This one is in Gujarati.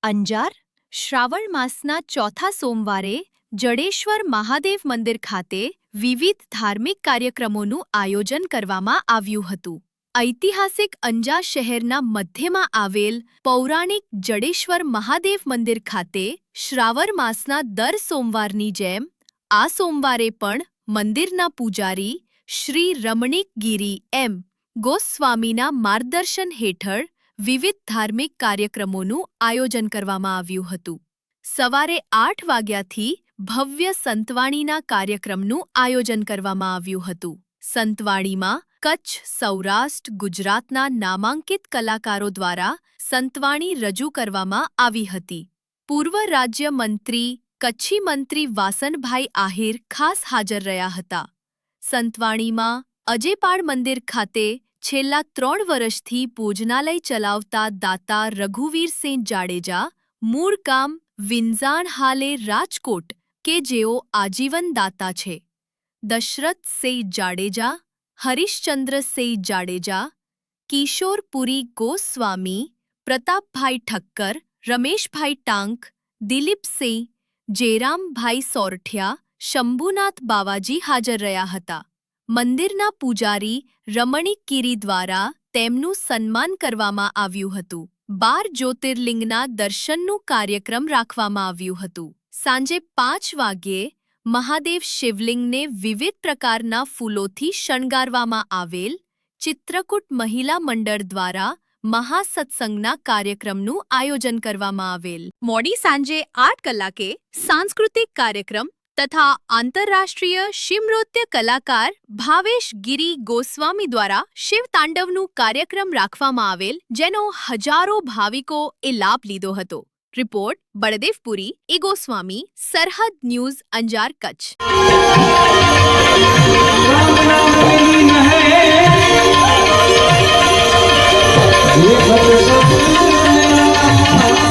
અંજાર શ્રાવણ માસના ચોથા સોમવારે જડેશ્વર મહાદેવ મંદિર ખાતે વિવિધ ધાર્મિક કાર્યક્રમોનું આયોજન કરવામાં આવ્યું હતું. ઐતિહાસિક અંજાર શહેરના મધ્યમાં આવેલ પૌરાણિક જડેશ્વર મહાદેવ મંદિર ખાતે શ્રાવણ માસના દર સોમવારની જેમ આ સોમવારે પણ મંદિરના પૂજારી શ્રી રમણીક ગિરી એમ ગોસ્વામીના માર્ગદર્શન હેઠળ વિવિધ ધાર્મિક કાર્યક્રમોનું આયોજન કરવામાં આવ્યું હતું. સવારે 8 વાગ્યાથી ભવ્ય સંતવાણીના કાર્યક્રમનું આયોજન કરવામાં આવ્યું હતું. સંતવાણીમાં કચ્છ, સૌરાષ્ટ્ર, ગુજરાતના નામાંકિત કલાકારો દ્વારા સંતવાણી રજૂ કરવામાં આવી હતી. પૂર્વ રાજ્ય મંત્રી કચ્છી મંત્રી વાસણભાઈ આહિર ખાસ હાજર રહ્યા હતા. સંતવાણીમાં અજેપાળ મંદિર ખાતે છેલ્લા 3 વર્ષથી ભોજનાલય ચલાવતા દાતા રઘુવીરસિંહ જાડેજા, મૂળ ગામ વિંઝાણ હાલે રાજકોટ, કે જેઓ આજીવન દાતા છે. દશરથસિંહ જાડેજા, હરીશચંદ્રસિંહ જાડેજા, કિશોરપુરી ગોસ્વામી, પ્રતાપભાઈ ઠક્કર, રમેશભાઈ ટાંક, દિલીપસિંહ, જેરામભાઈ સોરઠિયા, શંભુનાથ બાવાજી હાજર રહ્યા હતા. મંદિરના પૂજારી રમણીક ગિરી દ્વારા તેમનું સન્માન કરવામાં આવ્યું હતું. 12 જ્યોતિર્લિંગના દર્શનનું કાર્યક્રમ રાખવામાં આવ્યું હતું. સાંજે 5 વાગ્યે મહાદેવ શિવલિંગને વિવિધ પ્રકારના ફૂલોથી શણગારવામાં આવેલ ચિત્રકૂટ મહિલા મંડળ દ્વારા મહાસત્સંગના કાર્યક્રમનું આયોજન કરવામાં આવેલ. મોડી સાંજે 8 કલાકે સાંસ્કૃતિક કાર્યક્રમ તથા આંતરરાષ્ટ્રીય શિવનૃત્ય કલાકાર ભાવેશ ગિરી ગોસ્વામી દ્વારા શિવતાંડવનું કાર્યક્રમ રાખવામાં આવેલ, જેનો હજારો ભાવિકો એ લાભ લીધો હતો. રિપોર્ટ બળદેવપુરી એ ગોસ્વામી, સરહદ ન્યૂઝ, અંજાર, કચ્છ. ये